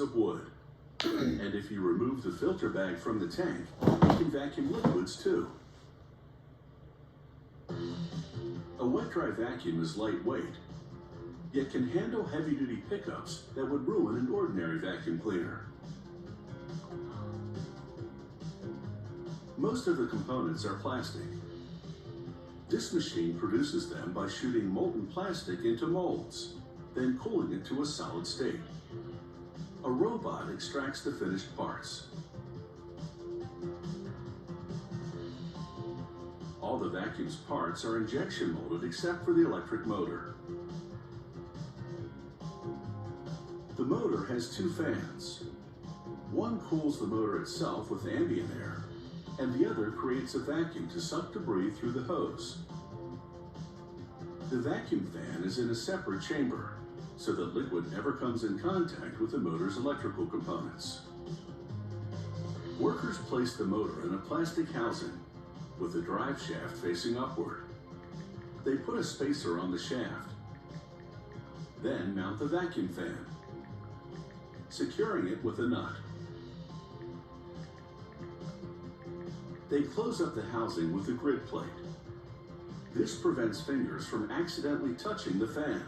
of wood. And if you remove the filter bag from the tank, you can vacuum liquids too. A wet-dry vacuum is lightweight, yet can handle heavy-duty pickups that would ruin an ordinary vacuum cleaner. Most of the components are plastic. This machine produces them by shooting molten plastic into molds, then cooling it to a solid state. A robot extracts the finished parts. All the vacuum's parts are injection molded except for the electric motor. The motor has two fans. One cools the motor itself with ambient air, and the other creates a vacuum to suck debris through the hose. The vacuum fan is in a separate chamber, so that liquid never comes in contact with the motor's electrical components. Workers place the motor in a plastic housing with the drive shaft facing upward. They put a spacer on the shaft, then mount the vacuum fan, securing it with a nut. They close up the housing with a grid plate. This prevents fingers from accidentally touching the fan.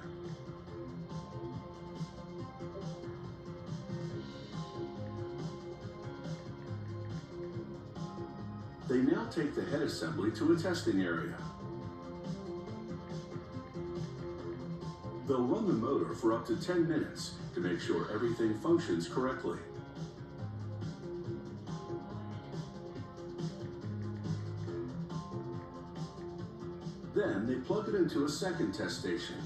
They now take the head assembly to a testing area. They'll run the motor for up to 10 minutes to make sure everything functions correctly. Then they plug it into a second test station,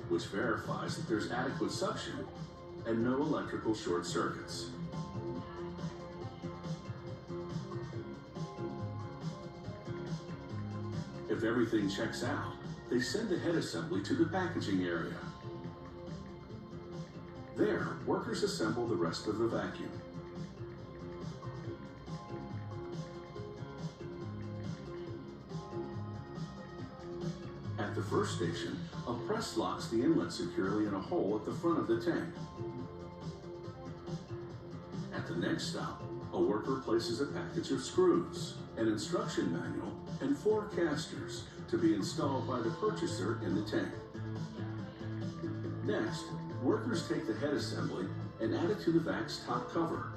which verifies that there's adequate suction and no electrical short circuits. If everything checks out, they send the head assembly to the packaging area. There, workers assemble the rest of the vacuum. At the first station, a press locks the inlet securely in a hole at the front of the tank. At the next stop, a worker places a package of screws, an instruction manual, and 4 casters to be installed by the purchaser in the tank. Next, workers take the head assembly and add it to the vac's top cover.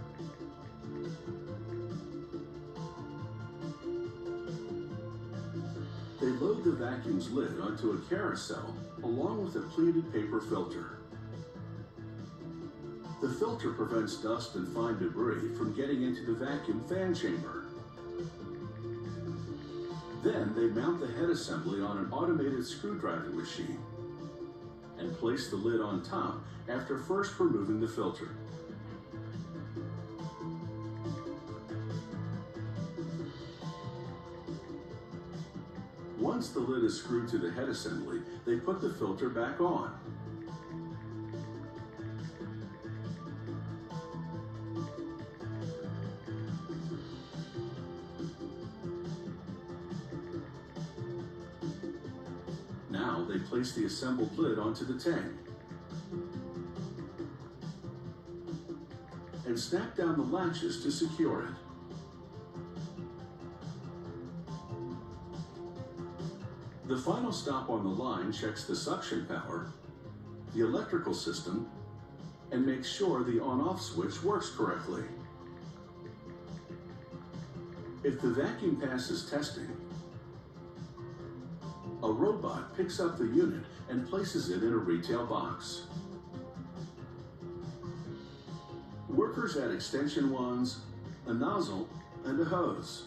They load the vacuum's lid onto a carousel along with a pleated paper filter. The filter prevents dust and fine debris from getting into the vacuum fan chamber. Then they mount the head assembly on an automated screwdriver machine and place the lid on top after first removing the filter. Once the lid is screwed to the head assembly, they put the filter back on. Now they place the assembled lid onto the tank and snap down the latches to secure it. The final stop on the line checks the suction power, the electrical system, and makes sure the on-off switch works correctly. If the vacuum passes testing, a robot picks up the unit and places it in a retail box. Workers add extension wands, a nozzle, and a hose.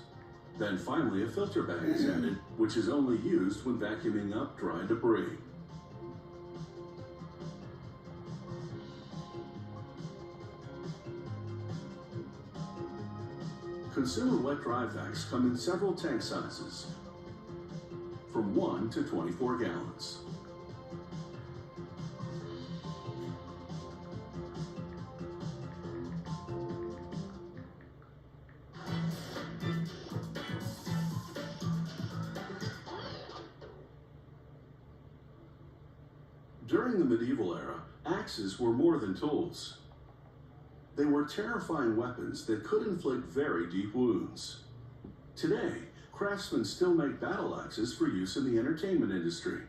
Then finally a filter bag is added, which is only used when vacuuming up dry debris. Consumer wet-dry vacs come in several tank sizes, from 1 to 24 gallons. During the medieval era, axes were more than tools. They were terrifying weapons that could inflict very deep wounds. Today, craftsmen still make battle axes for use in the entertainment industry.